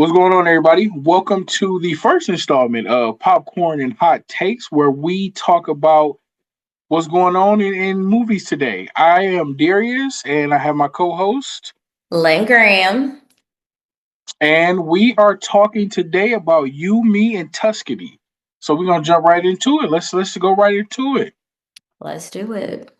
What's going on, everybody? Welcome to the first installment of Popcorn and Hot Takes, where we talk about what's going on in movies today. I am Darius, and I have my co-host, Graham. and we are talking today about You, Me, and Tuscany. So we're gonna jump right into it. Let's go right into it. Let's do it.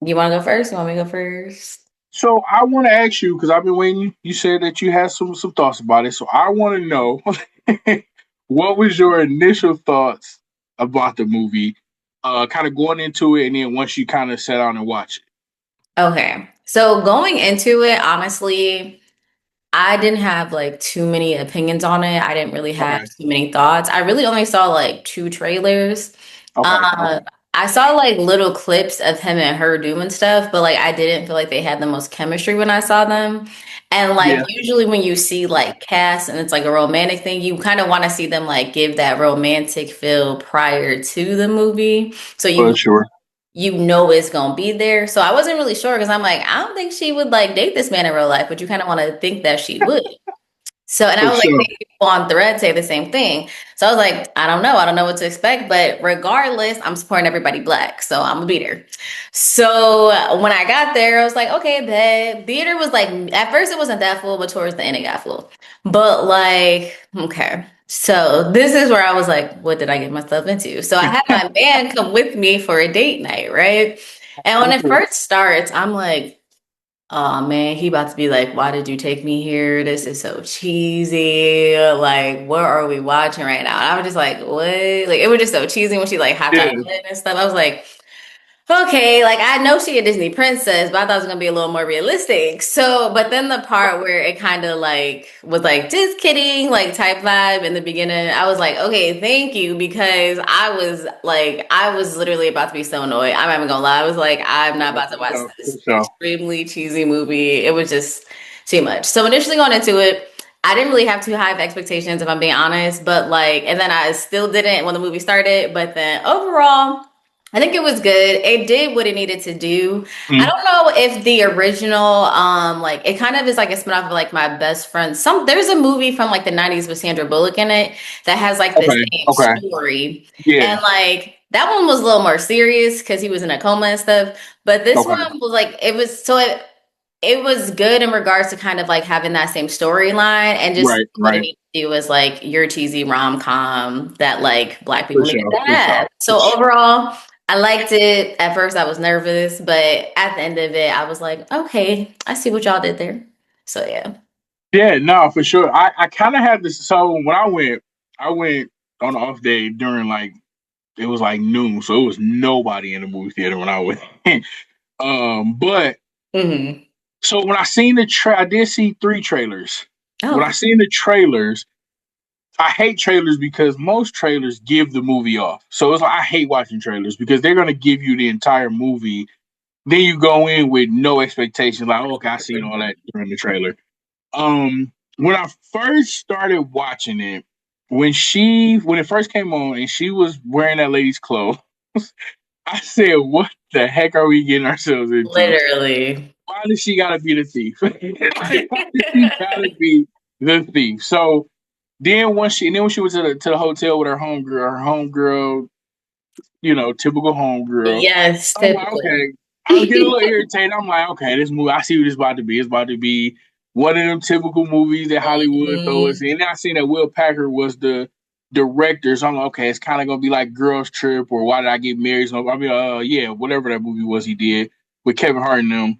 You want to go first? You want me to go first? So I want to ask you because I've been waiting. You said that you had some thoughts about it, so I want to know what was your initial thoughts about the movie, kind of going into it, and then once you kind of sat down and watch Okay. So going into it, honestly, I didn't have like too many opinions on it. I didn't really it. have Okay, too many thoughts. I really only saw like two trailers. okay, Uh, okay. I saw like little clips of him and her doing stuff, but like I didn't feel like they had the most chemistry when I saw them. And like Yeah, usually when you see like cast and it's like a romantic thing, you kind of want to see them like give that romantic feel prior to the movie. So for sure. you know it's gonna be there. So I wasn't really sure because I'm like, I don't think she would like date this man in real life, but you kind of want to think that she would. So, and I For was like, sure. seeing people on thread say the same thing. So I was like, I don't know. I don't know what to expect. But regardless, I'm supporting everybody black. So I'm a beater. So when I got there, I was like, okay, the theater was like, at first it wasn't that full, but towards the end it got full. But like, okay. So this is where I was like, what did I get myself into? So I had my man come with me for a date night, right? And when it Okay. first starts, I'm like, oh man, he about to be like, why did you take me here? This is so cheesy. Like, what are we watching right now? And I was just like, what? Like, it was just so cheesy when she like hopped out of Yeah, bed and stuff. I was like, okay, like I know she a Disney princess, but I thought it was gonna be a little more realistic. So, but then the part where it kind of like was like just kidding, like type vibe in the beginning, I was like, okay, thank you, because I was literally about to be so annoyed. I'm not even gonna lie. I was like, I'm not yeah, about to for watch sure. For this sure. extremely cheesy movie. It was just too much. So initially going into it, I didn't really have too high of expectations, if I'm being honest. But like, and then I still didn't when the movie started. But then overall, I think it was good. It did what it needed to do. I Mhm. don't know if the original, like it kind of is like a spinoff of like My Best Friend. There's a movie from like the 90s with Sandra Bullock in it that has like the Okay, same okay. story. Yeah, And like that one was a little more serious because he was in a coma and stuff. But this okay. one was like it was good in regards to kind of like having that same storyline and just Right, what it right. needs to do is like your cheesy rom-com that like black For people needed sure, to for sure. have. So overall, I liked it. At first I was nervous, but at the end of it, I was like, okay, I see what y'all did there. So yeah. Yeah, no, for sure. I kind of had this. So when I went on an off day during like it was like noon, so it was nobody in the movie theater when I went. But Hmm. so when I seen I did see three trailers. Oh, When I okay. seen the trailers, I hate trailers because most trailers give the movie off. So it's like I hate watching trailers because they're gonna give you the entire movie. Then you go in with no expectations, like, oh, okay, I seen all that during the trailer. When I first started watching it, when it first came on and she was wearing that lady's clothes, I said, "What the heck are we getting ourselves into? Literally. Why does she gotta be the thief? Like, why does she gotta be the thief?" So then when she went to the hotel with her homegirl, typical homegirl. Yes, I'm like, typical. okay. I was getting a little irritated. I'm like, okay, this movie, I see what it's about to be. It's about to be one of them typical movies that Hollywood throw us Mhm. in. And then I seen that Will Packer was the director. So I'm like, okay, it's kind of gonna be like Girls Trip or Why Did I Get Married? So I mean, yeah, whatever that movie was he did with Kevin Hart and them.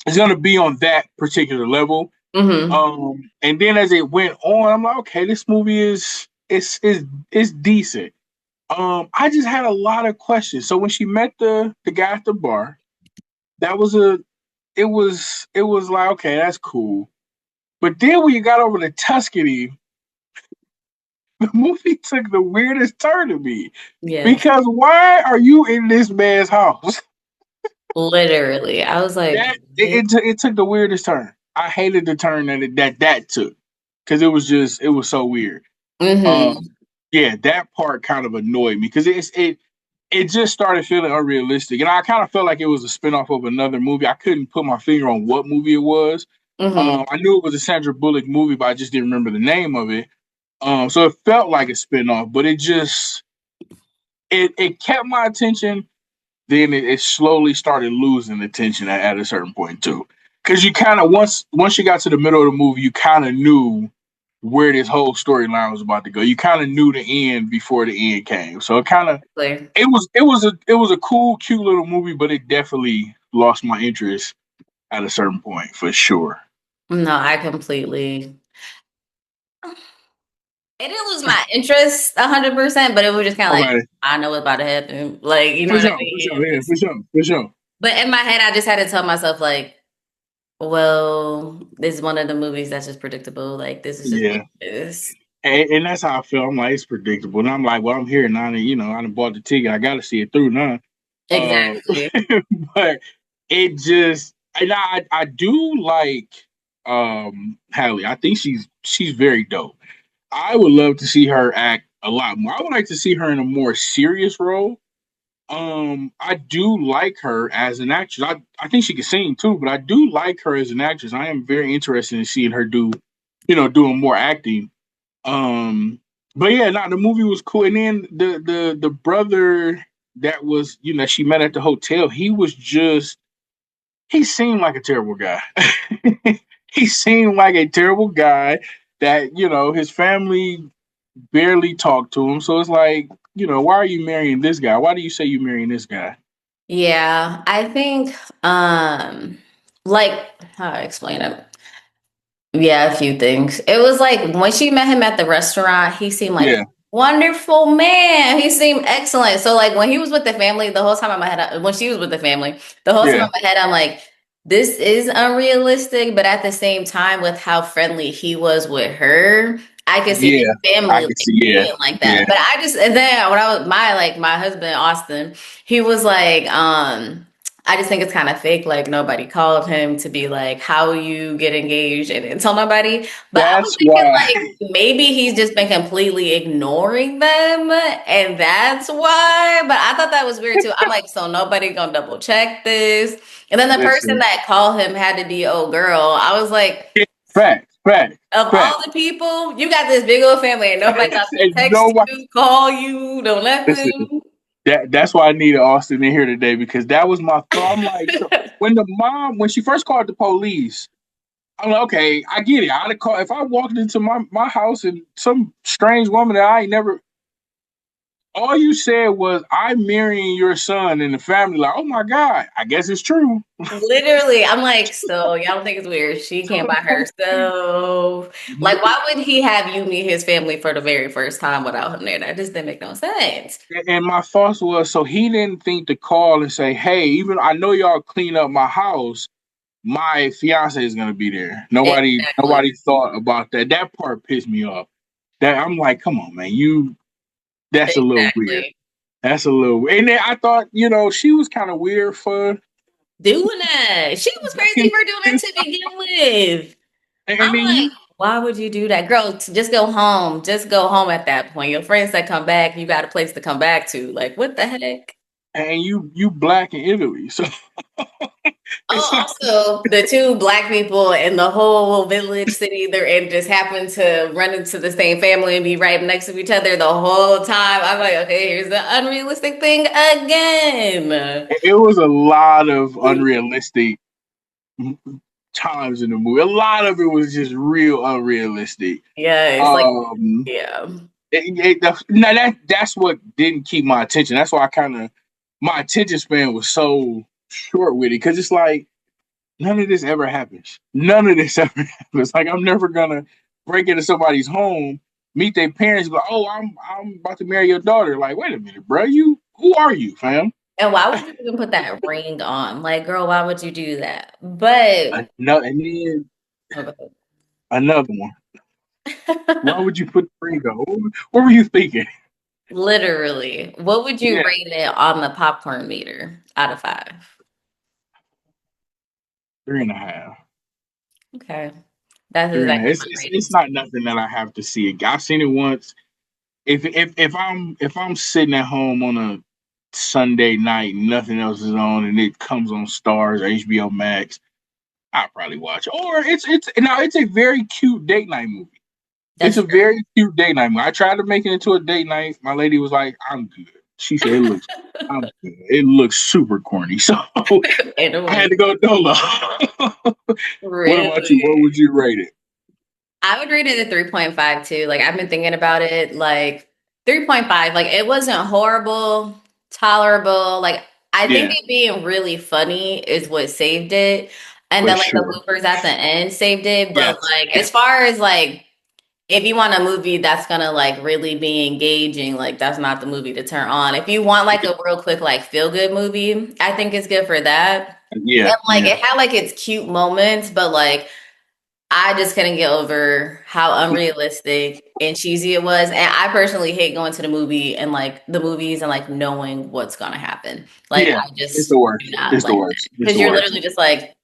It's gonna be on that particular level. Mhm. And then as it went on, I'm like, okay, this movie is decent. I just had a lot of questions. So when she met the guy at the bar, that was a it was like, okay, that's cool. But then when you got over to Tuscany, the movie took the weirdest turn to me. Yes. Because why are you in this man's house? Literally. I was like, what? It took the weirdest turn. I hated the turn that took because it was so weird. Um, Mhm. yeah, that part kind of annoyed me because it just started feeling unrealistic. And I kind of felt like it was a spinoff of another movie. I couldn't put my finger on what movie it was, Hmm. I knew it was a Sandra Bullock movie, but I just didn't remember the name of it. So it felt like a spinoff, but it kept my attention. Then it slowly started losing attention at a certain point too, because you kind of once you got to the middle of the movie, you kind of knew where this whole storyline was about to go. You kind of knew the end before the end came, so Clear. it was a cool, cute little movie, but it definitely lost my interest at a certain point for sure. No, I completely. It didn't lose my interest 100%, but it was just kind of like Okay, I know what's about to happen. Like you know for what I sure, for mean? sure, yeah, for sure, for sure. But in my head, I just had to tell myself like, well, this is one of the movies that's just predictable. Like this is just what Yeah, it is. and that's how I feel. I'm like, it's predictable, and I'm like, well, I'm here now. And, I done bought the ticket. I got to see it through now. Uh, Exactly. but it just, and I do like Halle. I think she's very dope. I would love to see her act a lot more. I would like to see her in a more serious role. I do like her as an actress. I think she can sing too, but I do like her as an actress. I am very interested in seeing her doing more acting. Um, but yeah, no, the movie was cool. And then the brother that was, she met at the hotel, he seemed like a terrible guy. He seemed like a terrible guy that, his family barely talked to him. So it's like, why are you marrying this guy? Why do you say you're marrying this guy? Yeah, I think like how do I explain it? Yeah, a few things. It was like when she met him at the restaurant, he seemed like Yeah, wonderful man. He seemed excellent. So like when he was with the family, the whole time in my head, when she was with the family, the whole time in yeah, my head, I'm like, this is unrealistic. But at the same time, with how friendly he was with her, I could see yeah. his I family can like see. Yeah, being like yeah. that. But I just and then when I was my husband Austin, he was like, I just think it's kind of fake. Like nobody called him to be like, "How you get engaged?" and didn't tell nobody. But I was That's thinking why. like maybe he's just been completely ignoring them, and that's why. But I thought that was weird too. I'm like, so nobody gonna double check this? And then the person Listen, that called him had to be old girl. I was like, facts, facts, of facts. all the people, you got this big old family, and nobody got to And text nobody. you, call you, don't Listen, nothing. that's why I needed Austin in here today because that was my thought. I'm like, so when she first called the police, I'm like, okay, I get it. I'd have called if I walked into my house and some strange woman that I ain't never. All you said was, "I'm marrying your son," and the family like, "Oh my god, I guess it's true." Literally, I'm like, so y'all don't think it's weird? She came by herself. Like, why would he have you meet his family for the very first time without him there? That just didn't make no sense. And my thoughts was, so he didn't think to call and say, "Hey, even I know y'all clean up my house. My fiance is gonna be there." Exactly. Nobody thought about that. That part pissed me off. That I'm like, come on, man, you. That's a little weird. Exactly. That's a little. And then I thought, she was kind of weird for. Doing that. She was crazy for doing that to begin with. And I'm then like, why would you do that? Girl, just go home. Just go home at that point. Your friends that come back, you got a place to come back to. Like, what the heck? you black in Italy, so it's Oh, like, also the two black people in the whole village city they're in just happen to run into the same family and be right next to each other the whole time. I'm like, okay, here's the unrealistic thing again. it was a lot of unrealistic times in the movie. A lot of it was just real unrealistic. Yeah, it's like, Um, yeah. now that's what didn't keep my attention. That's why my attention span was so short with it because it's like none of this ever happens. None of this ever happens. Like I'm never gonna break into somebody's home, meet their parents, go, "Oh, I'm about to marry your daughter." Like, wait a minute, bro. Who are you, fam? And why would you even put that ring on? Like, girl, why would you do that? But Another, and then okay. another one. Why would you put the ring on? What were you thinking? Literally, what would you Yeah, rate it on the popcorn meter out of 5? 3.5. Okay. That's 3.5. exactly It's, my it's rating. it's not nothing that I have to see again. I've seen it once. If I'm sitting at home on a Sunday night, nothing else is on, and it comes on Stars or HBO Max, I'll probably watch it. Or it's now it's a very cute date night movie. It's That's a true. very cute date night movie. I tried to make it into a date night. My lady was like, "I'm good." She said, I'm good. It looks super corny." So And I had it to go dolo. What about you? What really. would you rate it? I would rate it a 3.5 too. Like I've been thinking about it, like 3.5. Like it wasn't horrible, tolerable. Like I think Yeah, it being really funny is what saved it. And for then like the sure. bloopers at the end saved it. But Yes, like as yes, far as like if you want a movie that's gonna like really be engaging, like that's not the movie to turn on. If you want like a real quick like feel good movie, I think it's good for that. yeah, And like yeah. it had like its cute moments, but like I just couldn't get over how unrealistic and cheesy it was. And I personally hate going to the movie and like the movies and like knowing what's gonna happen. Like Yeah, I it's just the do worst. not It's the like worst. that It's because the you're worst. literally just like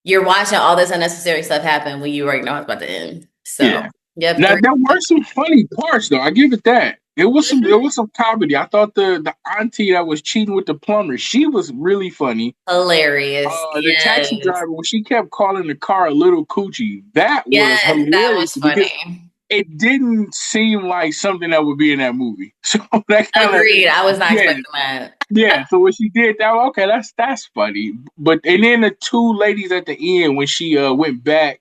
you're watching all this unnecessary stuff happen when you already know it's about to end. So Yeah. yep, Now three. there were some funny parts though. I give it that. It Mhm. was some comedy. I thought the auntie that was cheating with the plumber, she was really funny. Hilarious. The taxi Yes. driver when she kept calling the car a little coochie, that was Yes, that hilarious was because funny. it didn't seem like something that would be in that movie. So that kind of Agreed. I was not yeah, expecting that. yeah. So when she did that, okay, that's funny. But and then the two ladies at the end when she went back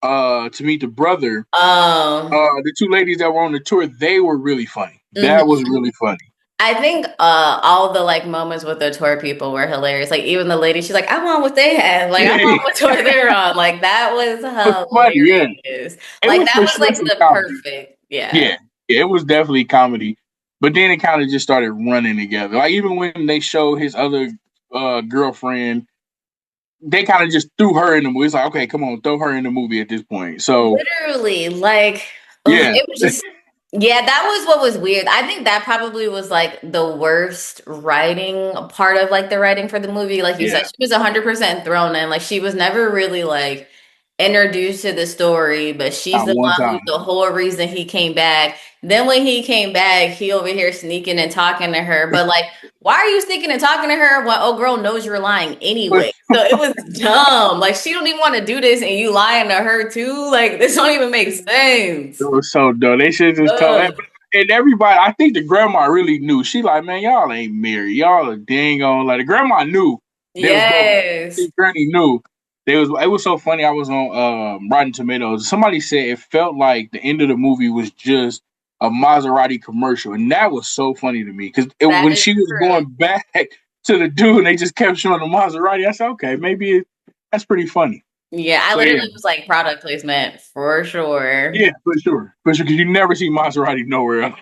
to meet the brother, the two ladies that were on the tour, they were really funny. That was Mhm. really funny. I think all the like moments with the tour people were hilarious. Like even the lady, she's like, "I want what they have. Like I Yeah, want what tour they're on." Like that was it was funny. Yeah, hilarious. it Like was that for was sure like some the comedy. perfect. Yeah. Yeah, yeah, it was definitely comedy. But then it kind of just started running together. Like even when they showed his other girlfriend, they kind of just threw her in the movie. It's like, okay, come on, throw her in the movie at this point. So Literally, like ugh, yeah, it was just yeah, that was what was weird. I think that probably was like the worst writing part of like the writing for the movie. Like you said, yeah, she was 100% thrown in. Like she was never really like introduced to the story, but she's not the one one who's time. the whole reason he came back. Then when he came back, he over here sneaking and talking to her. But like, why are you sneaking and talking to her when old girl knows you're lying But anyway? So it was dumb. Like she don't even want to do this, and you lying to her too. Like this don't even make it sense. was so dumb. They should just tell Ugh. and everybody. I think the grandma really knew. She like, man, y'all ain't married. Y'all are dang on. Like the grandma knew they was broke. Yes. His granny knew. They was. It was so funny. I was on Rotten Tomatoes. Somebody said it felt like the end of the movie was just a Maserati commercial, and that was so funny to me because That when is she was true. going back to the dude, and they just kept showing the Maserati. I said, okay, that's pretty funny. Yeah, I So yeah, literally was like product placement for sure. yeah, for sure, because you never see Maserati nowhere else.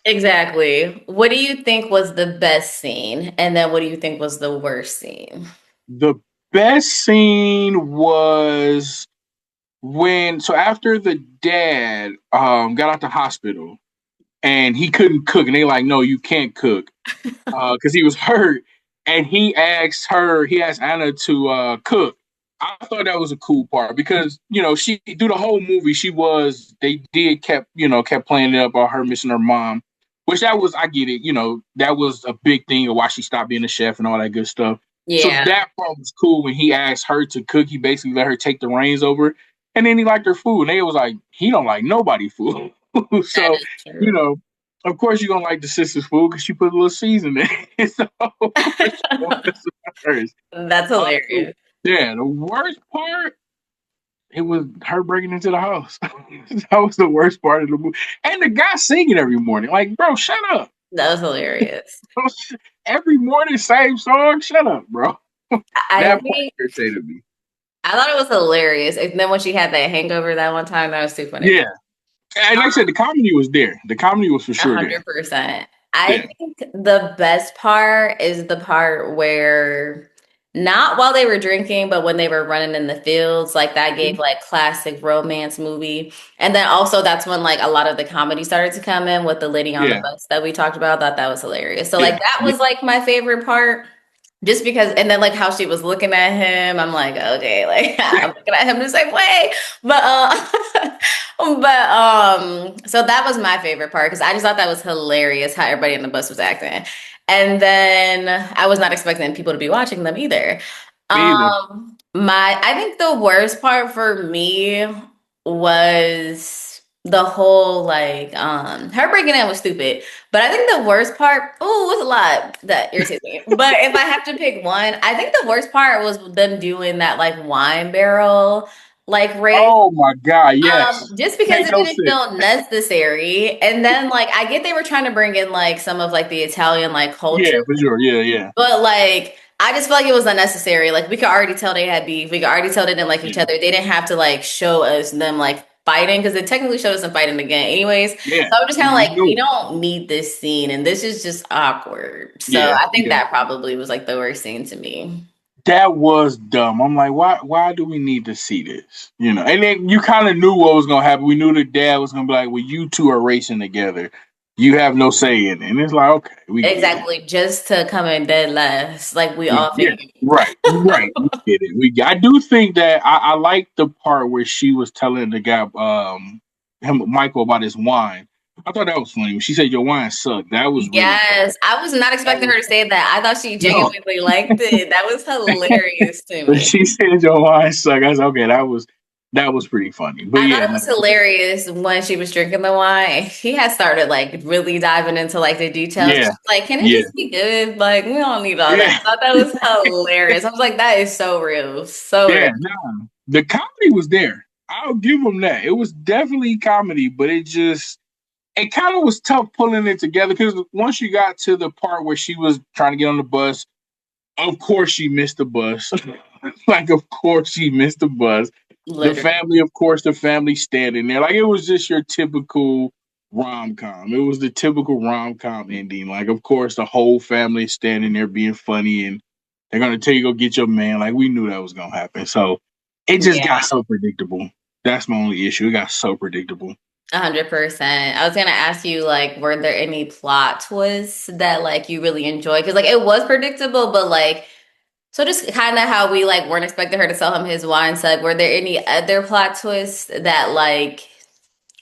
Exactly. What do you think was the best scene? And then what do you think was the worst scene? The best scene was so after the dad got out the hospital and he couldn't cook and they like, no, you can't cook because he was hurt, and he asked Anna to cook. I thought that was a cool part because she through the whole movie they did kept playing it up about her missing her mom, which that was I get it, that was a big thing of why she stopped being a chef and all that good stuff. So Yeah, that part was cool when he asked her to cook. He basically let her take the reins over, and then he liked her food, and they was like, he don't like nobody food. that So is you true. know of course, you're gonna like the sister's food because she put a little seasoning in it. So of course you're gonna mess with hers. That's So, hilarious. yeah, the worst part it was her breaking into the house. That was the worst part of the movie. And the guy singing every morning. Like, bro, shut up. That was hilarious. Every morning, same song. Shut up, bro. I That part think irritated me. I thought it was hilarious. And then when she had that hangover that one time, that was too funny. Yeah. And like I said, the comedy was there. The comedy was for A sure there. 100%. I Yeah. think the best part is the part where not while they were drinking, but when they were running in the fields, like that gave like classic romance movie. And then also that's when like a lot of the comedy started to come in with the lady on the Yeah. bus that we talked about. Thought that was hilarious. So like Yeah. that Yeah. was like my favorite part. Just because, and then like how she was looking at him, I'm like, okay, like I'm looking at him the same way. But so that was my favorite part because I just thought that was hilarious how everybody in the bus was acting. And then I was not expecting people to be watching them either. Me either. I think the worst part for me was the whole like her breaking in was stupid. But I think the worst part, oh, it was a lot that irritates me. But if I have to pick one, I think the worst part was them doing that like wine barrel like race. Oh my God, yes. Just because Made it no didn't sense. feel necessary. And then like I get they were trying to bring in like some of like the Italian like Yeah, culture, for sure. Yeah, yeah. but like I just feel like it was unnecessary. Like we could already tell they had beef. We could already tell they didn't like each Yeah. other. They didn't have to like show us them like fighting because it technically showed us them fighting again anyways. Yeah. So I'm just kind of We like, we knew. don't need this scene and this is just awkward. So Yeah, I think yeah. that probably was like the worst scene to me. That was dumb. I'm like, why do we need to see this? You know, and then you kind of knew what was gonna happen. We knew the dad was gonna be like, well, you two are racing together. You have no say in it. And it's like, okay, we get it. Exactly, just to come in dead last, like we We all yeah, figured. right, right. We get it. I do think that I like the part where she was telling the guy, him Michael about his wine. I thought that was funny. When she said your wine sucked. That was really funny. Yes, I was not That expecting was her to say that. I thought she no. genuinely liked it. That was hilarious to When me. she said your wine sucked, I said, okay, that was pretty funny. But I thought yeah, it no, was hilarious when she was drinking the wine. He had started like really diving into like the details. yeah, Like, can it yeah, just be good? Like, we don't need all that. yeah, I thought that was hilarious. I was like, that is so real. So real. yeah. Nah, the comedy was there. I'll give them that. It was definitely comedy, but it kind of was tough pulling it together because once you got to the part where she was trying to get on the bus, of course she missed the bus. Like, of course she missed the bus. The Literally. family, of course, the family standing there. Like, it was just your typical rom com. It was the typical rom com ending. Like, of course, the whole family is standing there being funny and they're going to tell you, go get your man. Like, we knew that was going to happen. So it just got Yeah, so predictable. That's my only issue. It got so predictable. 100%. I was gonna ask you, like, were there any plot twists that like you really enjoyed? Because like it was predictable, but like so just kind of how we like weren't expecting her to sell him his wine. So like, were there any other plot twists that like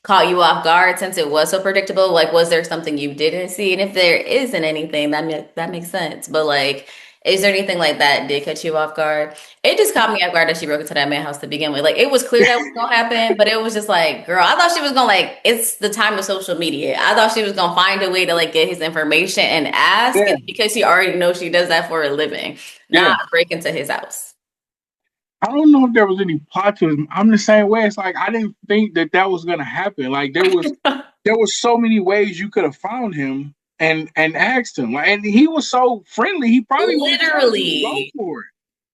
caught you off guard since it was so predictable? Like, was there something you didn't see? And if there isn't anything, that makes sense. But like, is there anything like that did catch you off guard? It just caught me off guard that she broke into that man house to begin with. Like, it was clear that was gonna happen, but it was just like, girl, I thought she was gonna like. It's the time of social media. I thought she was gonna find a way to like get his information and ask, Yeah, and because she already knows she does that for a living, yeah. not break into his house. I don't know if there was any plot twist. I'm the same way. It's like I didn't think that was gonna happen. Like there was so many ways you could have found him and asked him. Like, and he was so friendly. He probably would have told you go Literally. for it.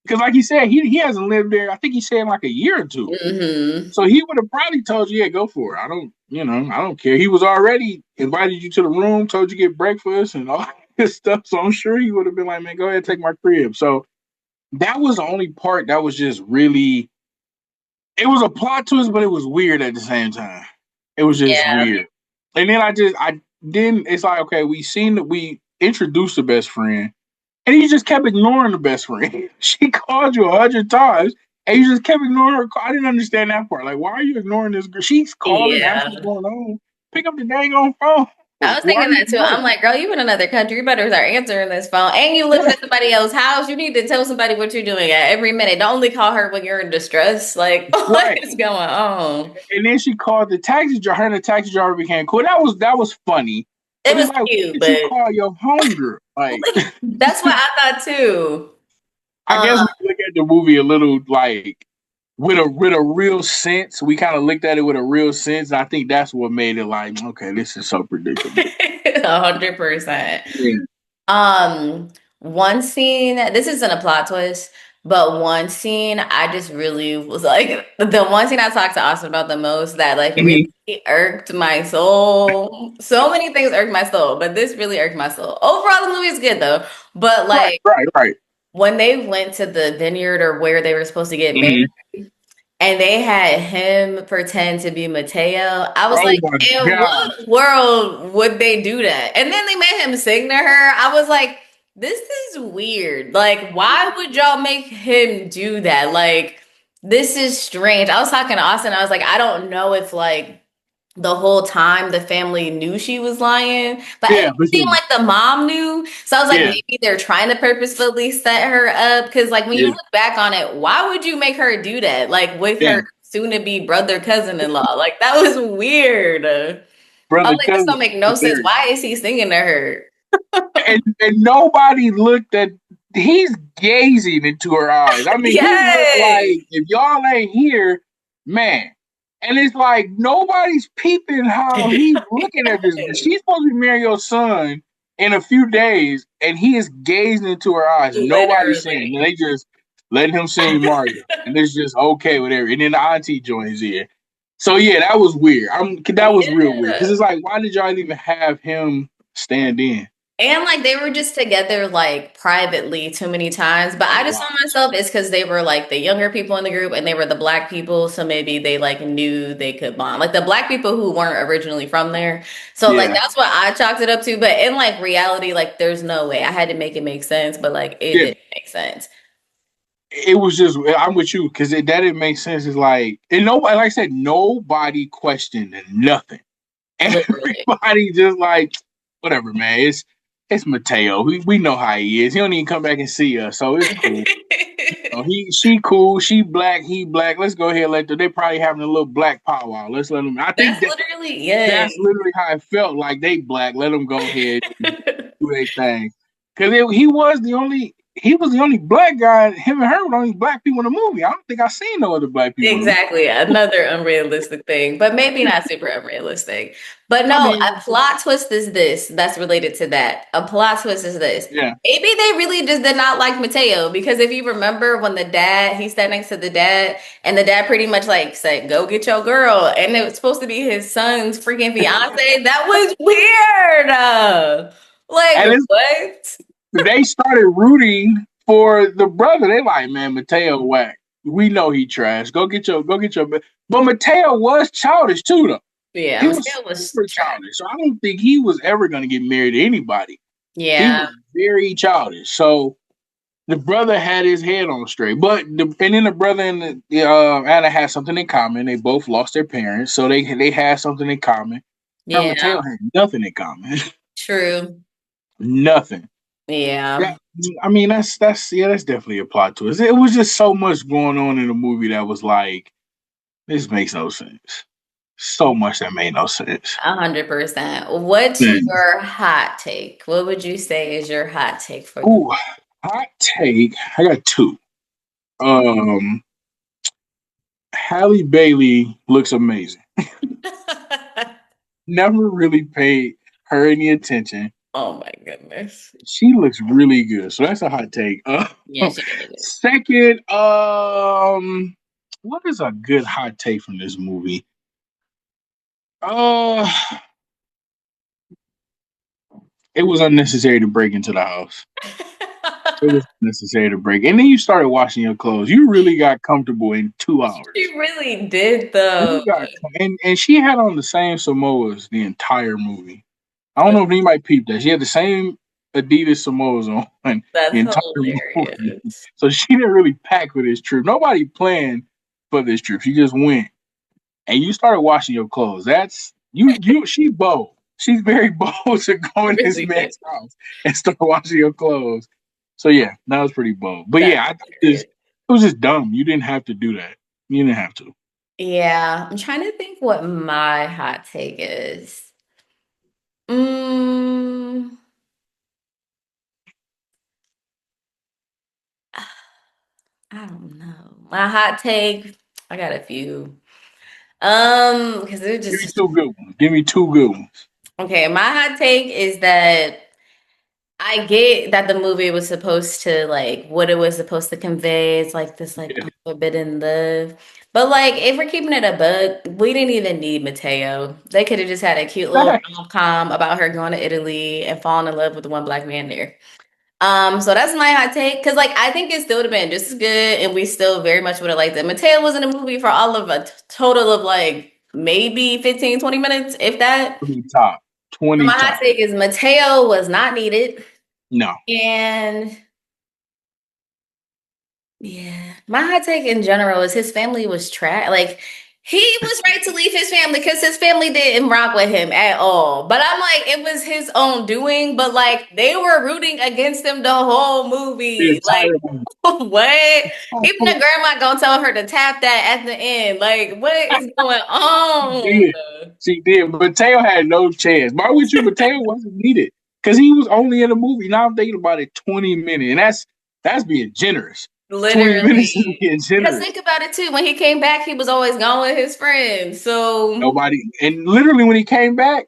Because like he said, he hasn't lived there. I think he said like a year or two. Hmm. So he would have probably told you, yeah, go for it. I don't care. He was already invited you to the room, told you to get breakfast and all this stuff. So I'm sure he would have been like, man, go ahead, take my crib. So that was the only part that was just really. It was a plot twist, but it was weird at the same time. It was just Yeah. weird. And then I then it's like, okay, we introduced the best friend, and you just kept ignoring the best friend. She called you 100 times, and you just kept ignoring her. I didn't understand that part. Like, why are you ignoring this girl? She's calling, asking Yeah. what's going on. Pick up the dang on phone. I was Why thinking are you that too. I'm ignoring? like, girl, you in another country. You better start answering this phone. And you living Yeah, at somebody else's house. You need to tell somebody what you're doing at every minute. Don't only call her when you're in distress. Like, what right. is going on? And then she called the taxi driver. Her and the taxi driver became cool. That was funny. It But it's was like, why cute, did you but call your homegirl? Like, that's what I thought too. I Um, guess we look at the movie a little like with a real sense. We kind of looked at it with a real sense. I think that's what made it like, okay, this is so predictable. 100%. Yeah. One scene, this isn't a plot twist, but one scene I just really was like the one scene I talked to Austin about the most that like really Mhm. irked my soul. So many things irked my soul, but this really irked my soul. Overall, the movie is good though. But Right, like right, right. when they went to the vineyard or where they were supposed to get married Mhm. and they had him pretend to be Mateo. I was Oh like, my in god. what world would they do that? And then they made him sing to her. I was like, this is weird. Like, why would y'all make him do that? Like, this is strange. I was talking to Austin. I was like, I don't know if like the whole time the family knew she was lying, but Yeah, it for seemed sure. like the mom knew. So I was like, Yeah, maybe they're trying to purposefully set her up. Because like when you yeah, look back on it, why would you make her do that? Like with yeah. her soon to be brother cousin-in-law, like that was weird. I was Brother like, this don't cousin, make no sense. hilarious. Why is he singing to her? And nobody looked at. He's gazing into her eyes. I mean, he looked Yes. like if y'all ain't here, man. And it's like nobody's peeping how he's looking at this. She's supposed to be marrying your son in a few days, and he is gazing into her eyes, and nobody's saying. And Literally. they just letting him sing Mario, and it's just okay with everything. And then the auntie joins in. So yeah, that was weird. That was real weird because Yeah. it's like, why did y'all even have him stand in? And like they were just together like privately too many times. But A I just lot. told myself it's because they were like the younger people in the group and they were the black people. So maybe they like knew they could bond. Like the black people who weren't originally from there. So like Yeah, that's what I chalked it up to. But in like reality, like there's no way. I had to make it make sense, but like it yeah. didn't make sense. It was just I'm with you because that didn't make sense. It's like and nobody, like I said, nobody questioned nothing. Literally. Everybody just like whatever, man. It's Mateo. We know how he is. He don't even come back and see us, so it's cool. She cool. She black. He black. Let's go ahead and let them. They probably having a little black powwow. Let's let them. I think That's literally, yes. that's literally how it felt. Like they black. Let them go ahead and do their thing. Because he was the only black guy. Him and her were the only black people in the movie. I don't think I seen no other black people in the movie. Exactly. Another unrealistic thing, but maybe not super unrealistic. But I no, a mean, plot twist is this that's related to that. A plot twist is this. yeah. Maybe they really just did not like Mateo because if you remember when he sat next to the dad, and the dad pretty much like said, "Go get your girl," and it was supposed to be his son's freaking fiance. That was weird. And Like what? they started rooting for the brother. They like, man, Mateo whack. We know he trash. Go get your. But Mateo was childish too, though. Yeah, He was Mateo was super trash. childish. So I don't think he was ever going to get married to anybody. He Yeah, was very childish. So the brother had his head on straight. And then the brother and Anna had something in common. They both lost their parents, so they had something in common. Her and yeah, Mateo had nothing in common. true. Nothing. Yeah. That, I mean, that's definitely a plot twist. It was just so much going on in the movie that was like, this makes no sense. So much that made no sense. 100%. What's Man. your hot take? What would you say is your hot take for the Ooh, hot take. I got two. Um, Halle Bailey looks amazing. Never really paid her any attention. Oh my goodness. She looks really good, so that's a hot take. Yeah, she did it. Second, what is a good hot take from this movie? Uh, it was unnecessary to break into the house. It was necessary to break, and then you started washing your clothes. You really got comfortable in 2 hours. She really did though. You got and she had on the same Samoas the entire movie. I don't know if anybody peeped that. She had the same Adidas Samoas on the That's entire movie. hilarious. So she didn't really pack for this trip. Nobody planned for this trip. She just went. And you started washing your clothes. That's she bold. She's very bold to go in this Really did. man's house and start washing your clothes. So yeah, that was pretty bold. But That's yeah, I thought hilarious. it was just dumb. You didn't have to do that. You didn't have to. Yeah, I'm trying to think what my hot take is. Mm, I don't know. My hot take, I got a few. Because it Give me just two good ones. Give me two good ones. okay. My hot take is that I get that the movie was supposed to like what it was supposed to convey. It's like this like Yeah. unforbidden love. But like if we're keeping it a bug, we didn't even need Mateo. They could have just had a cute little Facts. rom-com about her going to Italy and falling in love with the one black man there. So that's my hot take because like I think it still would have been just as good and we still very much would have liked it. Mateo was in the movie for all of a total of like maybe 15, 20 minutes, if that. 20 top. So 20 my hot top. take is Mateo was not needed. No. And yeah, my hot take in general is his family was trash. Like He was right to leave his family because his family didn't rock with him at all. But I'm like, it was his own doing. But like, they were rooting against him the whole The movie. Like, entire movie. what? Even the grandma gonna tell her to tap that at the end. Like, what is going She on? did. She did. Mateo had no chance. Why would you? Mateo wasn't needed because he was only in the movie. Now I'm thinking about it, 20 minutes, and that's being generous. 20 minutes is Literally. being Because generous. think about it too. When he came back, he was always gone with his friends. So Nobody, and literally when he came back,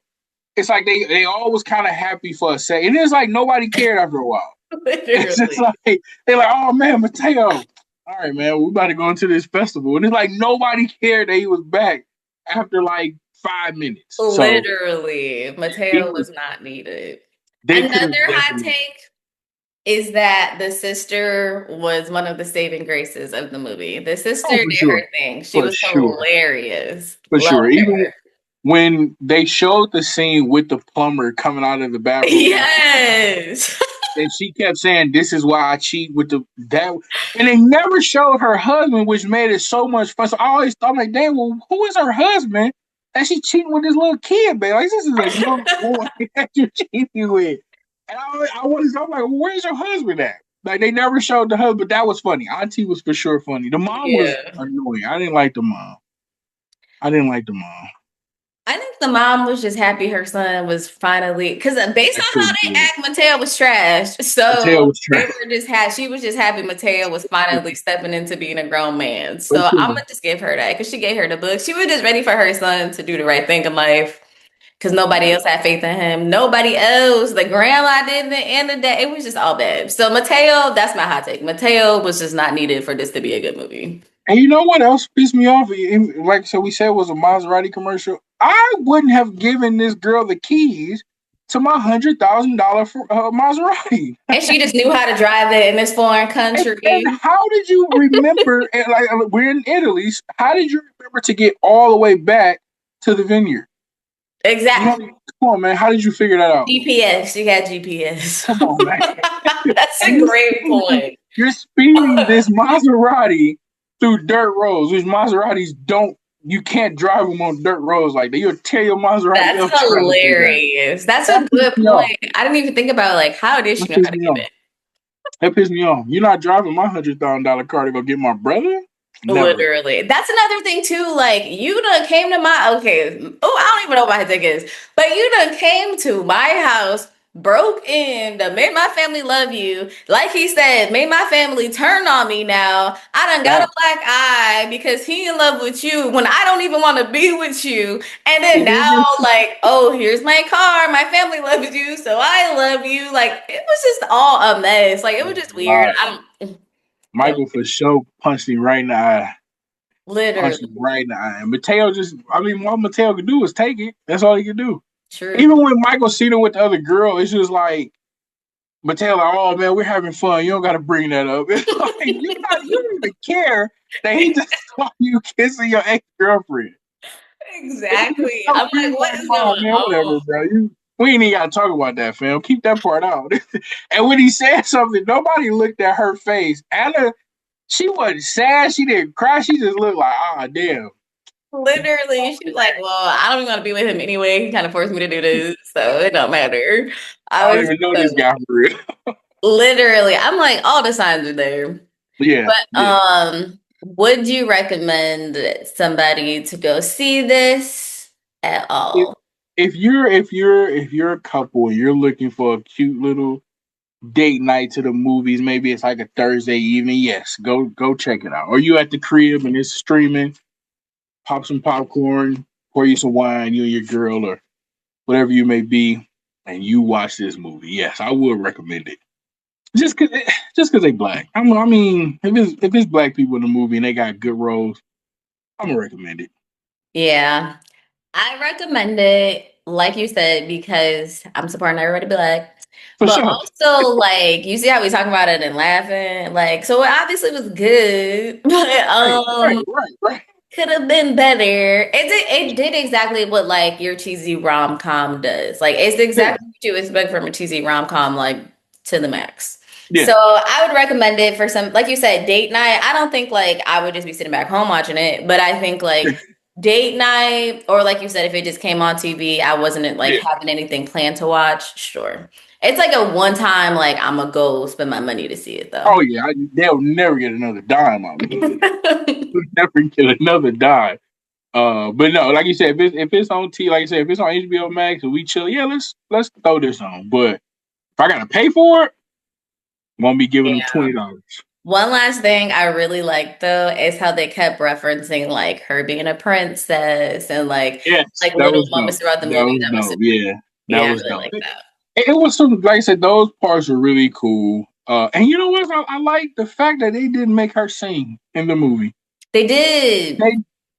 it's like they all was kind of happy for a second. And it's like nobody cared after a while. It's just literally. like they're like, oh man, Mateo. All right, man, we about to go into this festival. And it's like nobody cared that he was back after like 5 minutes. So Literally. he Mateo was was not needed. they could Another have hot definitely take is that the sister was one of the saving graces of the movie. The sister oh did her thing. She for was sure. hilarious. For Loved sure. Even her. when they showed the scene with the plumber coming out of the bathroom Yes. and she kept saying, "This is why I cheat with the that," and they never showed her husband, which made it so much fun. So I always thought, like, "Damn, well, who is her husband?" And she cheating with this little kid, man. Like this is a young boy that you're cheating with. And I'm like, well, where's your husband at? Like they never showed the husband. That was funny. Auntie was for sure funny. The mom was Yeah. annoying. I didn't like the mom. I didn't like the mom. I think the mom was just happy her son was finally because based I on how truly they did. act, Mateo was trash. Mateo So was they trash. were just she was just happy Mateo was finally stepping into being a grown man. For So I'm sure. gonna just give her that because she gave her the book. She was just ready for her son to do the right thing in life because nobody else had faith in him. Nobody else. The grandma didn't. And the day it was just all bad. So Mateo, that's my hot take. Mateo was just not needed for this to be a good movie. And you know what else pissed me off? Like so we said, it was a Maserati commercial. I wouldn't have given this girl the keys to my $100,000 Maserati. And she just knew how to drive it in this foreign And country. how did you remember? And like we're in Italy. How did you remember to get all the way back to the vineyard? You know, Exactly. come on, man. How did you figure that out? GPS. She got GPS. Come on, man. That's And a great point. you're speeding this Maserati through dirt roads, which Maseratis don't. You can't drive them on dirt roads like that. You'll tear your Maserati That's up trying to do that. hilarious. That's a That pissed good me off. point. I didn't even think about like how did That she know how pissed to me get off. That pissed me off. You're not driving my $100,000 car to go get my brother. Never. Literally. That's another thing too. Like you done came to my okay. Oh, I don't even know what my dick is. But you done came to my house, broke in, done made my family love you. Like he said, made my family turn on me now. I done got a That black eye because he in love with you when I don't even want to be with you. And then it now, is. like, oh, here's my car. My family loves you, so I love you. Like it was just all a mess. Like it was just weird. Right. I don't Michael for sure punched him right in the eye. Punched him literally right in the eye. And Mateo just, I mean, all Mateo could do is take it. That's all he could do. true. Even when Michael seen it with the other girl, it's just like, Mateo, like, oh man, we're having fun. You don't got to bring that up. It's like, you don't even care that he just saw you kissing your ex girlfriend. Exactly. I'm You're like, what like, is going oh man, on? whatever, bro. We ain't even got to talk about that, fam. Keep that part out. And when he said something, nobody looked at her face. Anna, she wasn't sad. She didn't cry. She just looked like, ah, damn. Literally, she was like, "Well, I don't even want to be with him anyway. He kind of forced me to do this, so it don't matter." I I don't was even know this guy for real. literally, I'm like, all the signs are there. Yeah, But yeah. would you recommend somebody to go see this at If, all? if you're a couple and you're looking for a cute little date night to the movies, maybe it's like a Thursday evening. Yes, go check it out. Or you at the crib and it's streaming. Pop some popcorn, pour you some wine, you and your girl or whatever you may be, and you watch this movie. Yes, I would recommend it. Just cause they black. I mean, if it's black people in the movie and they got good roles, I'm gonna recommend it Yeah, I recommend it, like you said, because I'm supporting everybody black. for But sure. also, like, you see how we talking about it and laughing? Like, so it obviously was good, but Right, right, right, right. could have been better. It did exactly what like your cheesy rom com does. Like it's Yeah, exactly what you expect from a cheesy rom com, like to the max. yeah. So I would recommend it for some, like you said, date night. I don't think like I would just be sitting back home watching it, but I think like Date night, or like you said, if it just came on TV, I wasn't like Yeah. having anything planned to watch. Sure, it's like a one time. Like I'm gonna go spend my money to see it though. Oh yeah, they'll never get another dime out of me. They'll never get another dime. But no, like you said, if it's on T, like I said, if it's on HBO Max and we chill, yeah, let's throw this on. But if I gotta pay for it, won't be giving them Yeah. $20. One last thing I really like though is how they kept referencing like her being a princess and Yes, like that little was moments dope. throughout the That movie. was That must dope. have been, Yeah, that yeah, I was really dope. like that. It was some, like I said, those parts were really cool. And you know what? I like the fact that they didn't make her sing in the movie. They did. They,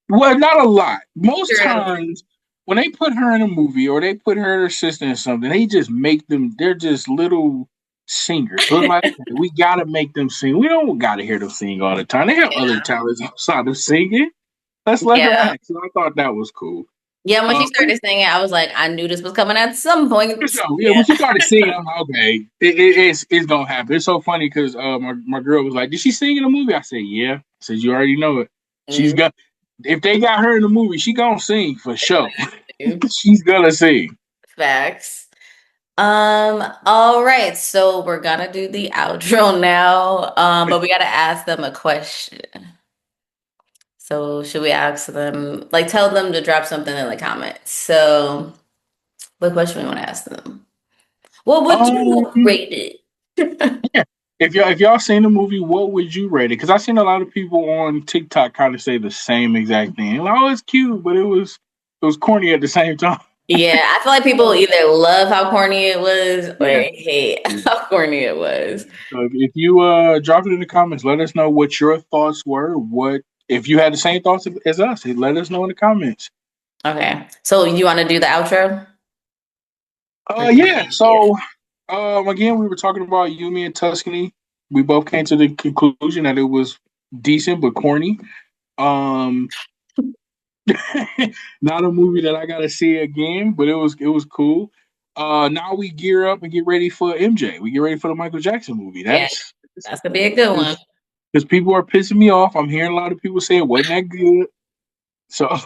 well, not a lot. Most True. times when they put her in a movie or they put her and her sister in something, they just make them. They're just little singers. So it's like, okay, we gotta make them sing. We don't gotta hear them sing all the time. They have other Yeah. talents outside of singing. Let's let her Yeah. act. So I thought that was cool. Yeah. When she But started singing, I was like, I knew this was coming at some point. so yeah, when she Yeah. started singing, I'm like, okay, it's gonna happen. It's so funny because my girl was like, "Did she sing in the movie?" I said, "Yeah." I said, "You already know it. She's Mhm. got. If they got her in the movie, she gonna sing for sure. She's gonna sing." Facts. All right, so we're gonna do the outro now. But we gotta ask them a question. So should we ask them, like tell them to drop something in the comments? So what question we want to ask them? What would you Um, rate it? yeah. If y'all seen the movie, what would you rate it? Because I've seen a lot of people on TikTok kind of say the same exact thing. Like, oh, it's cute, but it was corny at the same time. Yeah, I feel like people either love how corny it was or Yeah. hate how corny it was. So if you drop it in the comments, let us know what your thoughts were. What if you had the same thoughts as us? Let us know in the comments. Okay, so you want to do the outro? Or do you want Yeah. me to? So again, we were talking about Yumi and Tuscany. We both came to the conclusion that it was decent but corny. Um, not a movie that I gotta see again, but it was cool. Now we gear up and get ready for MJ. We get ready for the Michael Jackson movie. Yeah, That's that's gonna be a good one. because people are pissing me off. I'm hearing a lot of people say it wasn't that good. So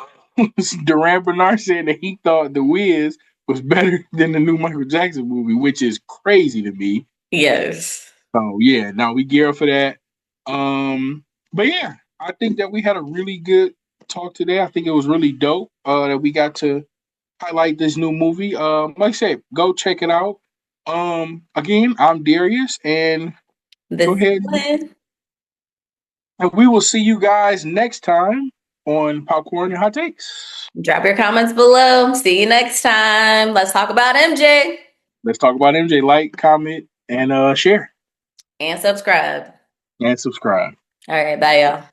Duran Bernard said that he thought The Wiz was better than the new Michael Jackson movie, which is crazy to me. Yes. So yeah, now we gear up for that. But yeah, I think that we had a really good talk today. I think it was really dope that we got to highlight this new movie. Like I said, go check it out. Again, I'm Darius, and go This is ahead Lynn. and we will see you guys next time on Popcorn and Hot Takes. Drop your comments below. See you next time. Let's talk about MJ Let's talk about MJ. Like, comment, and share and subscribe. and subscribe. All right, bye, y'all.